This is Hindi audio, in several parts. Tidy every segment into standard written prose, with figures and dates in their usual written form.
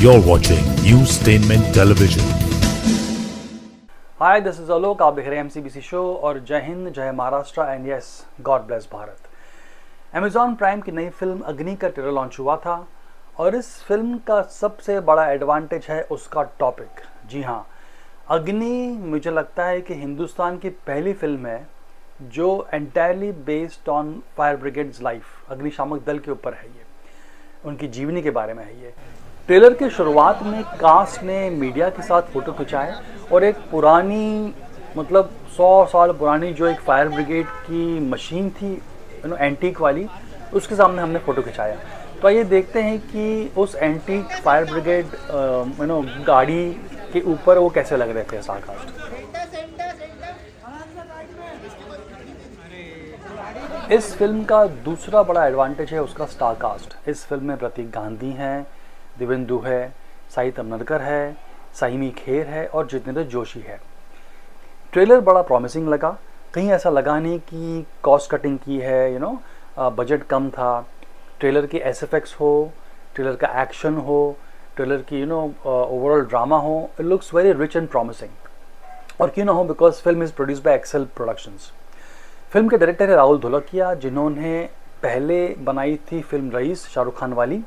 You're watching Newstainment Television. Hi, this is Alok. आप देख रहे हैं एमसीबीसी शो। और जय हिंद, जय Maharashtra and yes, God bless Bharat. Amazon prime की नई फिल्म अग्नि का ट्रेलर लॉन्च हुआ था और इस फिल्म का सबसे बड़ा एडवांटेज है उसका टॉपिक। जी हाँ, अग्नि मुझे लगता है कि हिंदुस्तान की पहली फिल्म है जो entirely based on fire brigades life, अग्निशामक दल के ऊपर है। ये उनकी जीवनी के बारे में है। ये ट्रेलर के शुरुआत में कास्ट ने मीडिया के साथ फ़ोटो खिंचाए और एक पुरानी, मतलब 100 साल पुरानी जो एक फायर ब्रिगेड की मशीन थी, एंटीक वाली, उसके सामने हमने फ़ोटो खिंचाया। तो आइए देखते हैं कि उस एंटीक फायर ब्रिगेड गाड़ी के ऊपर वो कैसे लग रहे थे स्टारकास्ट। इस फिल्म का दूसरा बड़ा एडवांटेज है उसका स्टारकास्ट। इस फिल्म में प्रतीक गांधी हैं, दिवेंदु है, साई तमनरकर है, साइमी खेर है और जितेंद्र जोशी है। ट्रेलर बड़ा प्रॉमिसिंग लगा। कहीं ऐसा लगा नहीं कि कॉस्ट कटिंग की है, बजट कम था। ट्रेलर की एसएफएक्स हो, ट्रेलर का एक्शन हो, ट्रेलर की ओवरऑल ड्रामा हो, it looks very rich and promising. और क्यों ना हो, because film is produced by Excel Productions. Film के डायरेक्टर है राहुल धोलकिया, जिन्होंने पहले बनाई थी फिल्म रईस, शाहरुख खान वाली।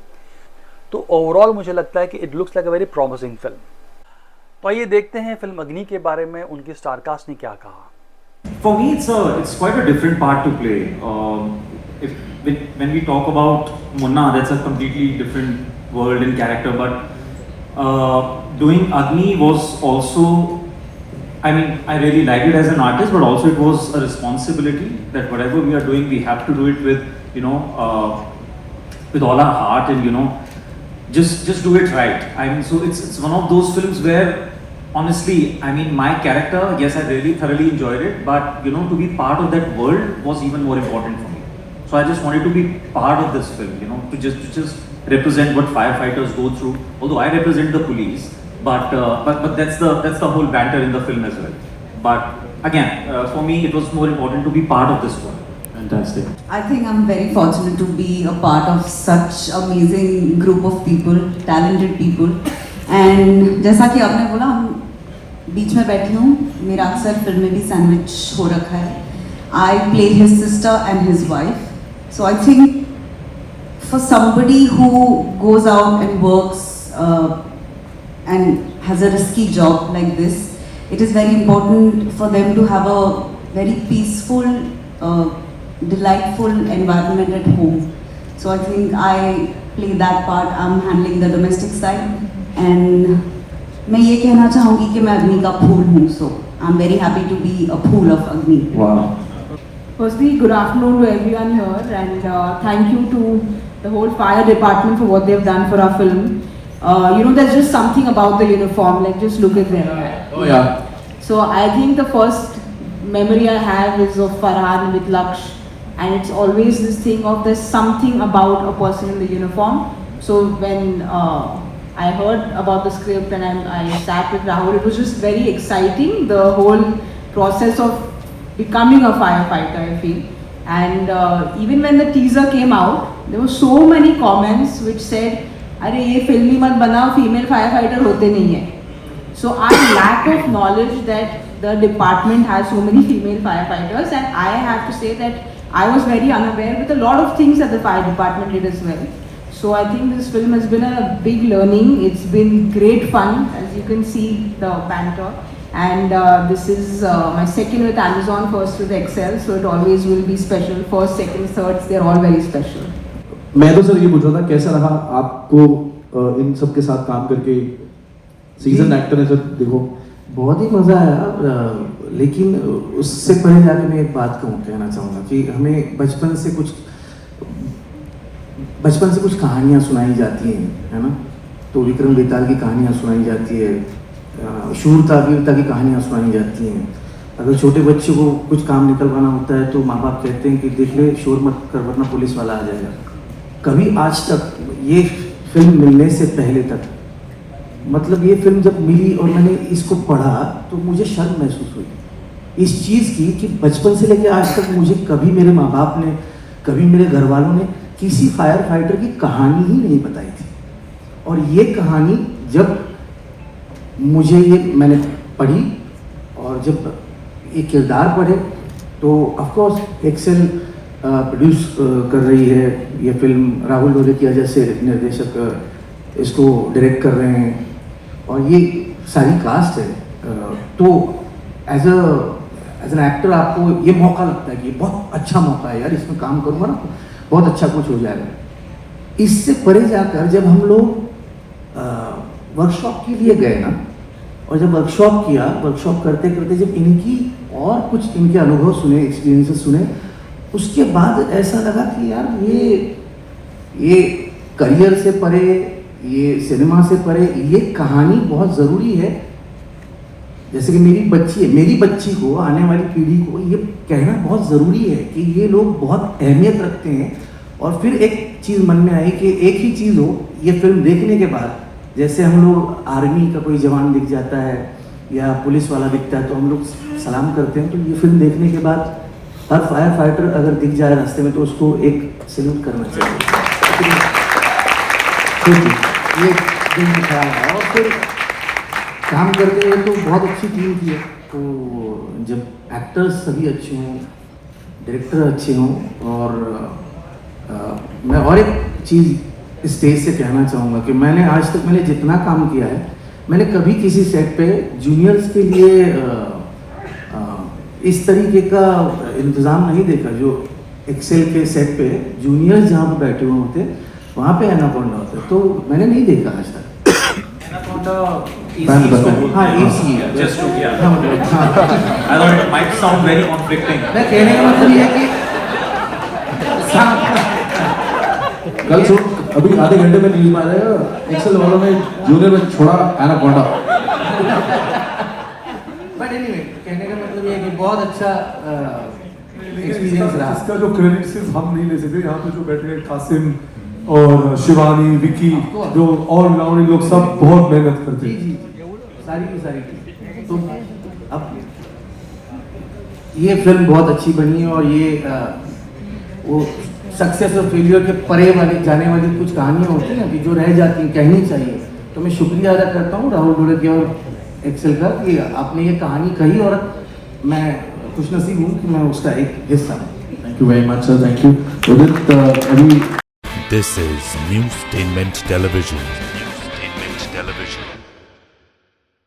तो ओवरऑल मुझे लगता है कि it looks like a very promising film. तो आइए देखते हैं फिल्म अग्नि के बारे में उनकी स्टारकास्ट ने क्या कहा। For me, it's quite a different part to play. When we talk about Munna, that's a completely different world and character. But doing Agni was also, I mean, I really liked it as an artist, but also it was a responsibility that whatever we are doing, we have to do it with, with all our heart and just do it right. I mean, so it's one of those films where, honestly, I mean, my character, yes, I really thoroughly enjoyed it, but to be part of that world was even more important for me. So I just wanted to be part of this film, to just represent what firefighters go through. Although I represent the police, but that's the whole banter in the film as well. But again, for me, it was more important to be part of this world. Fantastic. I think I'm very fortunate to be a part of such amazing group of people, talented people. And जैसा कि आपने बोला, हम बीच में बैठी हूँ, मेरा अक्सर फिल्म में भी सैंडविच हो रखा है। I play his sister and his wife. So I think for somebody who goes out and works and has a risky job like this, it is very important for them to have a very peaceful, delightful environment at home. So I think I play that part. I'm handling the domestic side, and मैं ये कहना चाहूँगी कि मैं अग्नि का फूल हूँ. So I'm very happy to be a fool of Agni. Wow. Firstly, good afternoon to everyone here, and thank you to the whole fire department for what they've done for our film. There's just something about the uniform. Like, just look at them. Oh yeah. So I think the first memory I have is of Farhan with Laksh, and it's always this thing of there's something about a person in the uniform. So when I heard about the script and I sat with Rahul, it was just very exciting, the whole process of becoming a firefighter, I feel. And even when the teaser came out, there were so many comments which said, अरे ये फिल्मी मत बनाओ, फीमेल फायरफाइटर होते नहीं है. So I lack of knowledge that the department has so many female firefighters, and I have to say that I was very unaware with a lot of things that the fire department did as well. So I think this film has been a big learning. It's been great fun, as you can see the banter. And this is my second with Amazon, first with Excel, so it always will be special. First, second, thirds, they're all very special. मैं तो सर ये पूछ रहा था, कैसा रहा आपको इन सब के साथ काम करके? सीजन एक्टर है सर, देखो बहुत ही मज़ा आया। लेकिन उससे पहले जाके मैं एक बात कहना चाहूँगा कि हमें बचपन से कुछ कहानियाँ सुनाई जाती हैं, है ना? तो विक्रम बेताल की कहानियाँ सुनाई जाती है, शूरता वीरता की कहानियाँ सुनाई जाती हैं। अगर छोटे बच्चे को कुछ काम निकलवाना होता है तो माँ बाप कहते हैं कि देख ले, शोर मत कर वरना पुलिस वाला आ जाएगा। कभी आज तक ये फिल्म मिलने से पहले तक, मतलब ये फिल्म जब मिली और मैंने इसको पढ़ा तो मुझे शर्म महसूस हुई इस चीज़ की कि बचपन से लेकर आज तक मुझे कभी मेरे माँ बाप ने, कभी मेरे घर वालों ने किसी फायर फाइटर की कहानी ही नहीं बताई थी। और ये कहानी जब मुझे ये मैंने पढ़ी और जब ये किरदार पढ़े तो ऑफकोर्स एक्सेल प्रोड्यूस कर रही है ये फिल्म, राहुल ढोलकिया जैसे निर्देशक इसको डायरेक्ट कर रहे हैं और ये सारी कास्ट है, तो एज एन एक्टर आपको ये मौका लगता है कि बहुत अच्छा मौका है यार, इसमें काम करूँगा ना बहुत अच्छा कुछ हो जाएगा। इससे परे जाकर जब हम लोग वर्कशॉप के लिए गए ना, और जब वर्कशॉप किया, वर्कशॉप करते करते जब इनकी और कुछ इनके अनुभव सुने, एक्सपीरियंसेस सुने, उसके बाद ऐसा लगा कि यार ये करियर से परे, ये सिनेमा से परे, ये कहानी बहुत ज़रूरी है। जैसे कि मेरी बच्ची है, मेरी बच्ची को, आने वाली पीढ़ी को ये कहना बहुत ज़रूरी है कि ये लोग बहुत अहमियत रखते हैं। और फिर एक चीज़ मन में आई कि एक ही चीज़ हो, ये फिल्म देखने के बाद, जैसे हम लोग आर्मी का कोई जवान दिख जाता है या पुलिस वाला दिखता है तो हम लोग सलाम करते हैं, तो ये फिल्म देखने के बाद हर फायर फाइटर अगर दिख जाए रास्ते में तो उसको एक सैल्यूट करना चाहिए। ये दिल में ख्याल है। और फिर काम करते हुए तो बहुत अच्छी टीम थी, तो जब एक्टर्स सभी अच्छे हों, डायरेक्टर अच्छे हों, और मैं और एक चीज़ स्टेज से कहना चाहूँगा कि मैंने आज तक मैंने जितना काम किया है, मैंने कभी किसी सेट पे जूनियर्स के लिए इस तरीके का इंतज़ाम नहीं देखा। जो एक्सेल के सेट पे जूनियर्स जहाँ पे बैठे हुए होते वहाँ पे एनाकोंडा होता है, तो मैंने नहीं देखा आज तक। एनाकोंडा हाँ AC है, जस्ट टू किया। हाँ मतलब हाँ, I thought it might sound very conflicting. मैं कहने का मतलब ये है कि कल सुन, अभी आधे घंटे में न्यूज में आ जाएगा एक्सेल वालों ने जूनियर में छोड़ा एनाकोंडा। बट एनीवे कहने का मतलब ये है कि बहुत अच्छा एक्सपीरियंस रहा। इसका जो क्रेडिट सिर्फ हम नहीं ले सकते, यहाँ पे जो बैठे हैं कासिम और शिवानी, विकी, जो ऑल राउंड लोग सब बहुत मेहनत करते जी हैं। जी सारी की सारी। तो अब ये फिल्म बहुत अच्छी बनी और ये वो सक्सेस और फेलियर के परे वाली जाने वाली कुछ कहानियाँ होती हैं कि जो रह जाती हैं, कहनी चाहिए। तो मैं शुक्रिया अदा करता हूँ राहुल ढोलकिया और एक्सेल का कि आपने ये कहानी कही और मैं खुशनसीब हूँ कि मैं उसका एक हिस्सा हूँ। Thank you very much sir, thank you. Udit, अभी This is Newstainment Television.